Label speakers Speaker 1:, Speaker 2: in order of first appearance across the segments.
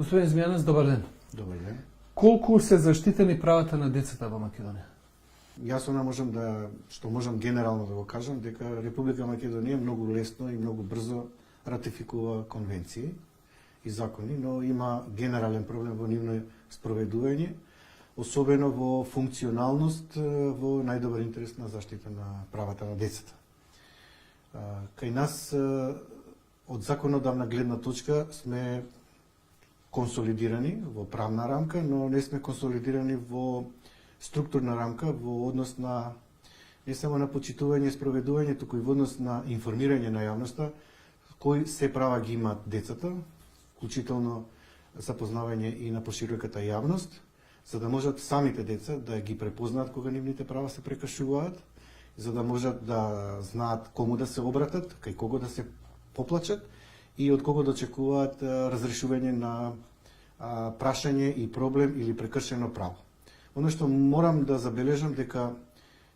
Speaker 1: Господин Змијанец, добар ден.
Speaker 2: Добар ден.
Speaker 1: Колку се заштитени правата на децата во Македонија?
Speaker 2: Јас можам генерално да го кажам дека Република Македонија многу лесно и многу брзо ратификува конвенции и закони, но има генерален проблем во нивно спроведување, особено во функционалност во најдобар интерес на заштита на правата на децата. Кај нас од законодавна гледна точка сме консолидирани во правна рамка, но не сме консолидирани во структурна рамка во однос на не само на почитување и спроведување, туку и во однос на информирање на јавноста кои се права ги имаат децата, вклучително запознавање и на пошироката јавност, за да можат самите деца да ги препознаат кога нивните права се прекашуваат, за да можат да знаат кому да се обратат, кај кого да се поплачат и од кого да очекуваат разрешување на прашање и проблем или прекршено право. Оно што морам да забележам дека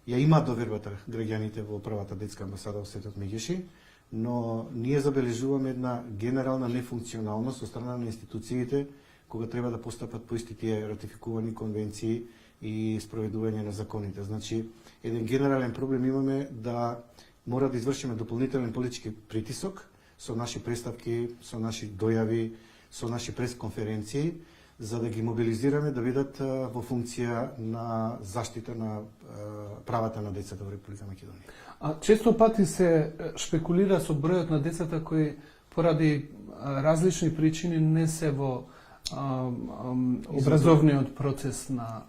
Speaker 2: ја има довербата граѓаните во првата детска амбасада во Светот Меѓиши, но ние забележуваме една генерална нефункционалност од страна на институциите кога треба да постапат по исти тие ратификувани конвенции и спроведување на законите. Значи, еден генерален проблем имаме да мора да извршиме дополнителен политички притисок со наши представки, со наши дојави, со наши пресконференции, за да ги мобилизираме да бидат во функција на заштита на правата на децата во Република Македонија.
Speaker 1: А често пати се шпекулира со бројот на децата кои поради различни причини не се во образовниот процес на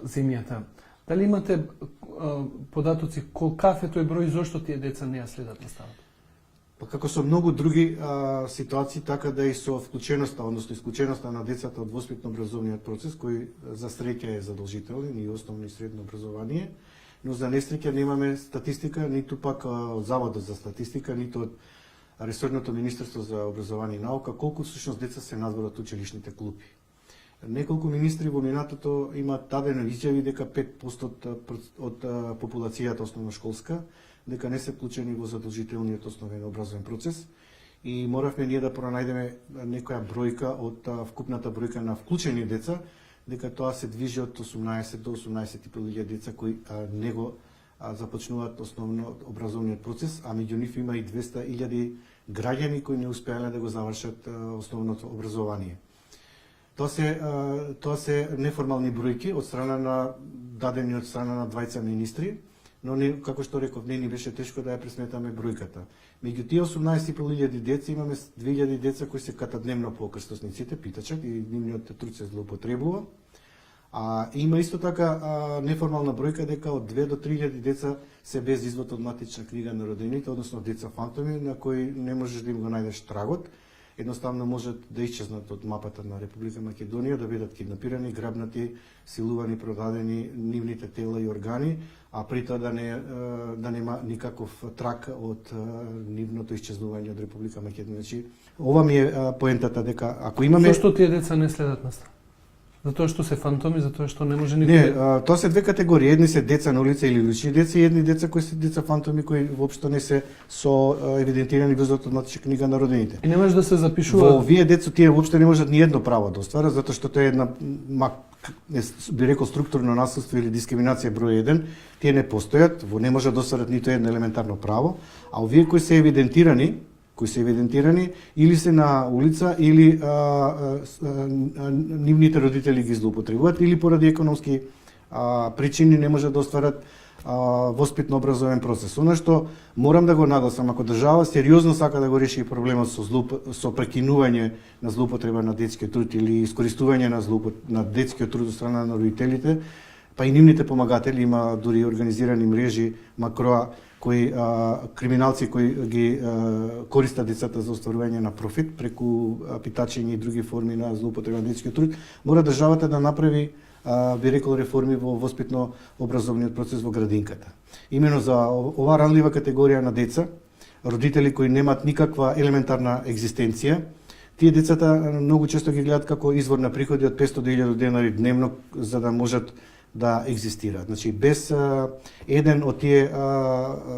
Speaker 1: земјата. Дали имате податоци колкав е тој број и зошто тие деца не ја следат наставата?
Speaker 2: Па како со многу други ситуации, така да и со вклученоста, односно исклученоста на децата од воспитно-образовниот процес, кој за среќа е задолжителен и основно и средно образование, но за несреќа немаме статистика, ниту пак од Заводот за статистика, ниту од Ресорното Министерство за образование и наука, колку всушност деца се надвор од училишните клупи. Неколку министри во минатото имаат дадено изјави дека 5% од популацијата основношколска дека не се вклучени во задолжителниот основен образовен процес и моравме ние да пронајдеме некоја бројка од вкупната бројка на вклучени деца, дека тоа се движи од 18 до 18.500 деца кои не го започнуваат основно образовниот процес, а меѓу нив има и 200.000 граѓани кои не успеале да го завршат основното образование. Тоа се неформални бројки од страна на дадени од страна на двајца министри, но не, како што реков, не ни беше тешко да ја пресметаме бројката. Меѓу тие 18.500 деца имаме 2.000 деца кои се катадневно по крстосниците, питачат и нивниот труд се злоупотребува. Има исто така неформална бројка дека од 2 до 3.000 деца се без извод од матична книга на родените, односно деца фантоми на кои не можеш да им го најдеш трагот. Едноставно можат да исчезнат од мапата на Република Македонија, да бидат киднапирани, грабнати, силувани, продадени нивните тела и органи, а при тоа да нема никаков трак од нивното исчезнување од Република Македонија. Значи, ова ми е поентата дека ако имаме...
Speaker 1: Зошто тие деца не следат настава? Затоа што се фантоми, затоа што не може никој...
Speaker 2: Не, тоа се две категории. Едни се деца на улица или улични деца и едни деца кои се деца фантоми кои воопшто не се со евидентирани во матична книга на родените.
Speaker 1: И не може да се запишува...
Speaker 2: Во овие деца тие воопшто не можат ни едно право да остварат, затоа што тоа е една би рекол структурно насилство или дискриминација број 1, тие не постојат, не можат да остварат ниту едно елементарно право, а овие кои се евидентирани или се на улица или нивните родители ги злоупотребуваат или поради економски причини не можат да остварат воспитно образовен процес. Оно што морам да го нагласам, ако држава сериозно сака да го реши проблемот со прекинување на злоупотреба на детскиот труд или искористување на детскиот труд од страна на родителите, па и нивните помагатели, има дури организирани мрежи макроа кои криминалци кои ги користат децата за остварување на профит преку питачење и други форми на злоупотреба на детскиот труд, мора државата да направи би рекол реформи во воспитно образовниот процес во градинката. Имено за оваа ранлива категорија на деца, родители кои немаат никаква елементарна екзистенција, тие децата многу често ги гледат како извор на приходи од 500 до 1000 денари дневно за да можат да екзистираат. Значи, без еден од тие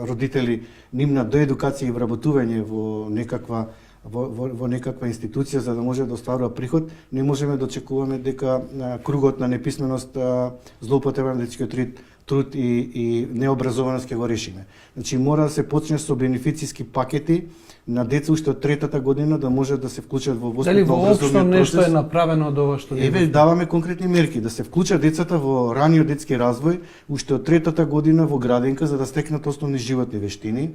Speaker 2: родители нивна доедукација и вработување во некаква во некаква институција за да може да остварува приход, не можеме да очекуваме дека кругот на неписменост, злоупотреба на детскиот труд и необразованост ќе го решиме. Значи мора да се почне со бенефициски пакети на деца уште од третата година да може да се вклучат во
Speaker 1: Дали
Speaker 2: воспитно
Speaker 1: воопшто
Speaker 2: образовниот
Speaker 1: нешто
Speaker 2: процес.
Speaker 1: е направено од ова што
Speaker 2: Еве даваме конкретни мерки да се вклучат децата во раниот детски развој уште од третата година во градинка за да стекнат основни животни вештини,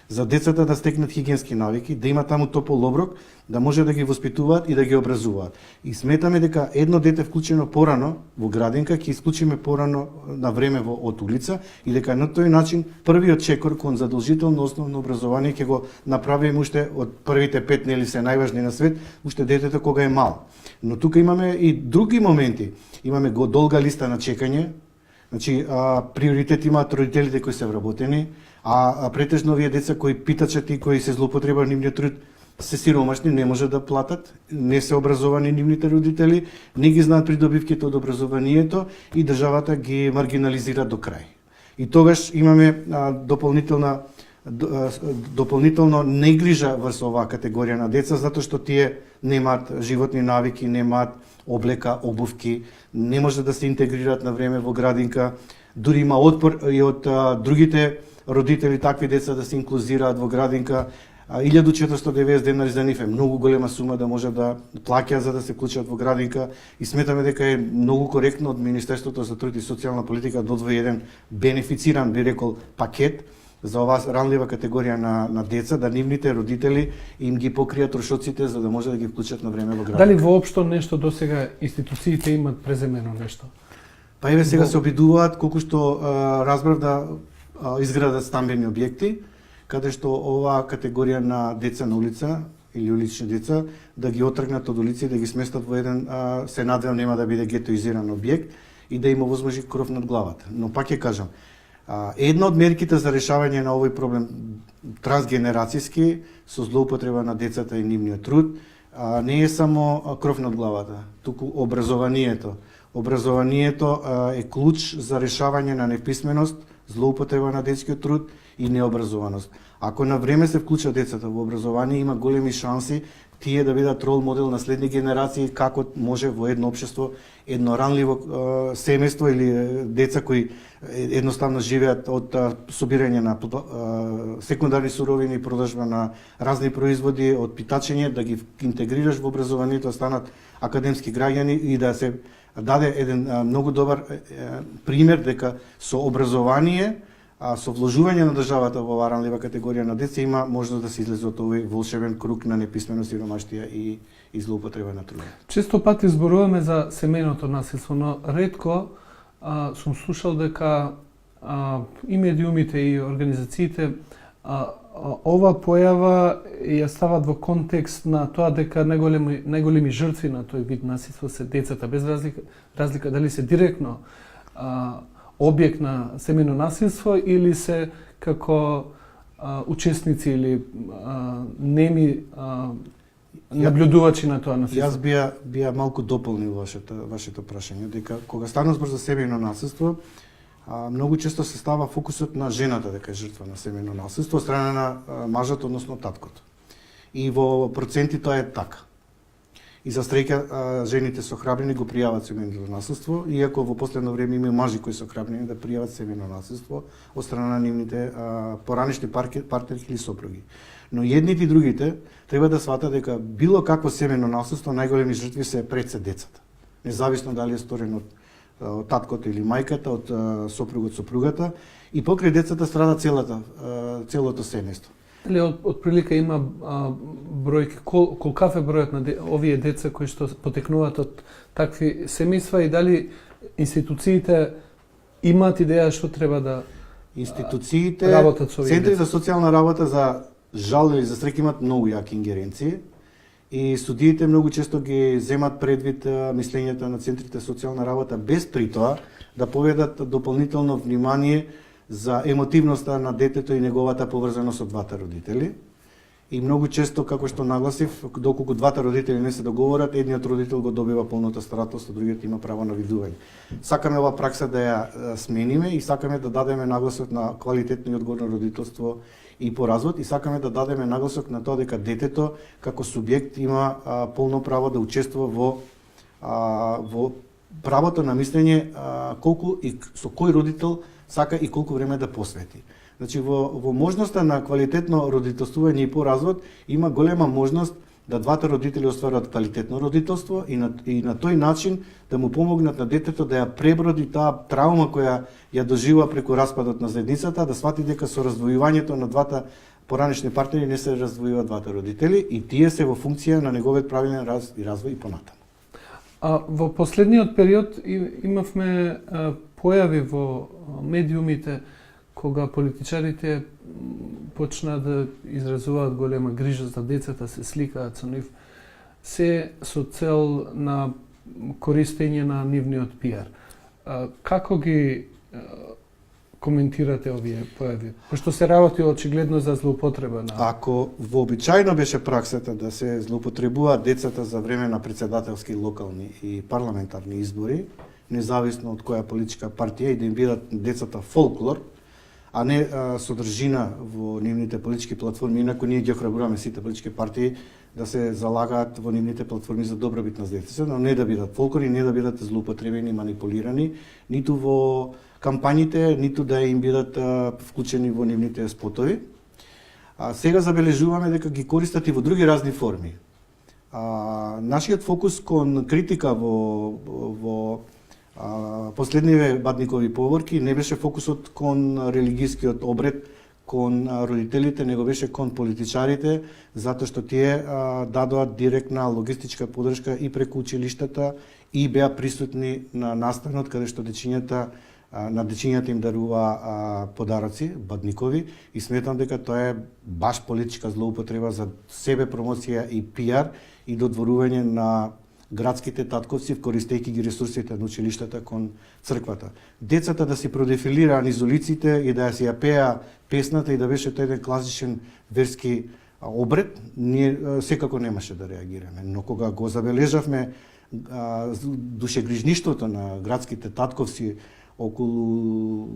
Speaker 2: за децата да стекнат хигиенски навики, да има таму топол оброк, да може да ги воспитуваат и да ги образуваат. И сметаме дека едно дете вклучено порано во градинка ќе исклучиме порано на време од улица и дека на тој начин првиот чекор кон задолжително основно образование ќе го направиме уште од првите 5 нели се најважни на свет, уште детето кога е мал. Но тука имаме и други моменти. Имаме го долга листа на чекање. Значи приоритет имаат родителите кои се вработени, а претежно овие деца кои питачат и кои се злоупотреба нивниот труд се сиромашни, не може да платат, не се образовани нивните родители, не ги знаат придобивките од образованието и државата ги маргинализира до крај. И тогаш имаме дополнително негрижа врз оваа категорија на деца, затоа што тие немаат животни навики, немаат облека, обувки, не може да се интегрираат на време во градинка, дури има отпор и од другите родители такви деца да се инклузираат во градинка. 1490 денари за нив е многу голема сума да може да плаќаат за да се вклучат во градинка и сметаме дека е многу коректно од Министерството за труд и социјална политика да одвои еден бенефициран, би рекол, пакет за оваа ранлива категорија на деца, да нивните родители им ги покријат трошоците за да може да ги вклучат на време во градинка.
Speaker 1: Дали воопшто нешто досега институциите имаат преземено нешто?
Speaker 2: Па еве сега се обидуваат колку што разбрав да изградат стамбени објекти, каде што оваа категорија на деца на улица или улични деца да ги отргнат од улица и да ги сместат во еден се надевам нема да биде гетоизиран објект и да има возможи кров над главата. Но пак ќе кажам, една од мерките за решавање на овој проблем трансгенерацијски со злоупотреба на децата и нивниот труд не е само кров над главата, туку образованието. Образованието е клуч за решавање на неписменост, злоупотреба на детскиот труд и необразованост. Ако на време се вклучат децата во образование, има големи шанси тие да бидат рол модел на следни генерации како може во едно општество, едно ранливо семејство или деца кои едноставно живеат од собирање на секундарни суровини и продажба на разни производи, од питачење, да ги интегрираш во образованието, да станат академски граѓани и да се даде еден многу добар пример дека со образование, со вложување на државата во оваа ранлива категорија на деца има можност да се излезе од овој волшебен круг на неписменост, сиромаштија и злоупотреба на труд.
Speaker 1: Често пати зборуваме за семејното насилство, но ретко сум слушал дека и медиумите и организациите ова појава ја стават во контекст на тоа дека најголеми жртви на тој вид насилство се децата, без разлика дали се директно објект на семејно насилство или се како учесници или неми наблюдувачи на тоа насилство.
Speaker 2: Јас бија малку дополнил вашето прашање, дека кога станува збор за семејно насилство, многу често се става фокусот на жената дека е жртва на семејно насилство од страна на мажот, односно таткото. И во проценти тоа е така. И за среќа жените со храбрини го пријават семејното насилство, иако во последно време има мажи кои се храбрини да пријават семејно насилство од страна на нивните поранешни партнери или сопруги. Но едните и другите треба да сватат дека било какво семејно насилство најголеми жртви се пред се децата. Независно дали е сторено од таткото или мајката, од сопругот, сопругата, и покрај децата страда целото семејство.
Speaker 1: Или од прилика има бројки, колкав е бројот на овие деца кои што потекнуваат од такви семејства и дали институциите имаат идеја што треба да
Speaker 2: институциите,
Speaker 1: работат со овие
Speaker 2: центри
Speaker 1: деца?
Speaker 2: за социјална работа за жал или за среќа имаат многу јаки ингеренции и судиите многу често ги земат предвид мислењето на центрите за социјална работа без при тоа да поведат дополнително внимание за емотивноста на детето и неговата поврзаност со двата родители. И многу често, како што нагласив, доколку двата родители не се договорат, едниот родител го добива полното старателство, другиот има право на видување. Сакаме оваа пракса да ја смениме и сакаме да дадеме нагласок на квалитетно и одговорно родителство и по развод, и сакаме да дадеме нагласок на тоа дека детето како субјект има полно право да учествува во правото на мислење колку и со кој родител сака и колку време да посвети. Значи во можноста на квалитетно родителствување и по развод има голема можност да двата родители остварат квалитетно родителство и на тој начин да му помогнат на детето да ја преброди таа траума која ја доживува преку распадот на заедницата, да свати дека со раздвојувањето на двата поранешни партнери не се раздвојуваат двата родители и тие се во функција на неговиот правилен развој и понатаму.
Speaker 1: Во последниот период имавме појави во медиумите кога политичарите почнаа да изразуваат голема грижа за децата, се сликаат со нив, се со цел на користење на нивниот пиар. Како ги коментирате овие појави? Пошто се работи очигледно за злоупотреба на...
Speaker 2: Ако вообичајно беше праксата да се злоупотребуваат децата за време на претседателски, локални и парламентарни избори, независно од која политичка партија, и да им бидат децата фолклор, а не содржина во нивните политички платформи, инаку ние ги охрабруваме сите политички партии да се залагаат во нивните платформи за добробит на децата, но не да бидат фолклори, не да бидат злоупотребени, манипулирани, ниту во кампањите, ниту да им бидат вклучени во нивните спотови. Сега забележуваме дека ги користат и во други разни форми. Нашиот фокус кон критика во последниве Бадникови поворки не беше фокусот кон религискиот обред, кон родителите, него беше кон политичарите, затоа што тие дадоа директна логистичка поддршка и преку училиштата и беа присутни на настанот каде што на дечињата им дарува подароци, Бадникови, и сметам дека тоа е баш политичка злоупотреба за себе промоција и пиар и додворување на градските татковци, користејќи ги ресурсите на училиштата кон црквата. Децата да си продефилираа низ улиците и да си ја пеа песната и да беше тој еден класичен верски обред, ние секако немаше да реагираме. Но кога го забележавме душегрижништвото на градските татковци околу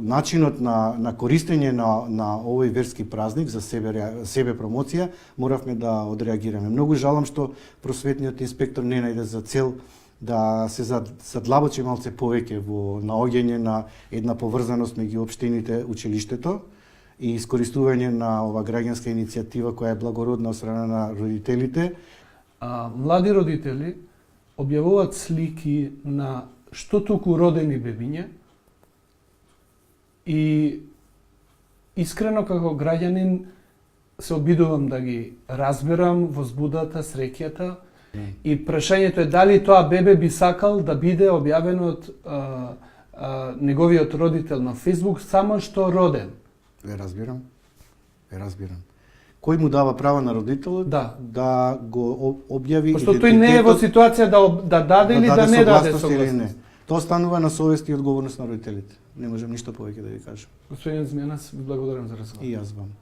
Speaker 2: начинот на користење на овој верски празник за себе промоција, моравме да одреагираме. Многу жалам што просветниот инспектор не најде за цел да се задлабочи малце повеќе во наоѓање на една поврзаност меѓу општините, училиштето и искористување на ова граѓанска иницијатива која е благородна од страна на родителите.
Speaker 1: Млади родители објавуваат слики на што туку родени бебиња и искрено како граѓанин се обидувам да ги разберам возбудата, среќата и прашањето е дали тоа бебе би сакал да биде објавено од неговиот родител на Facebook само што роден.
Speaker 2: Ве разбирам. Кој му дава право на родителот да го објави
Speaker 1: пошто тој не е во ситуација да даде или да не даде согласност.
Speaker 2: Тоа станува на совест и одговорност на родителите. Не можам ништо повеќе да ви кажам.
Speaker 1: Господин Змјанас, ви благодарам за разговор.
Speaker 2: И јас вам.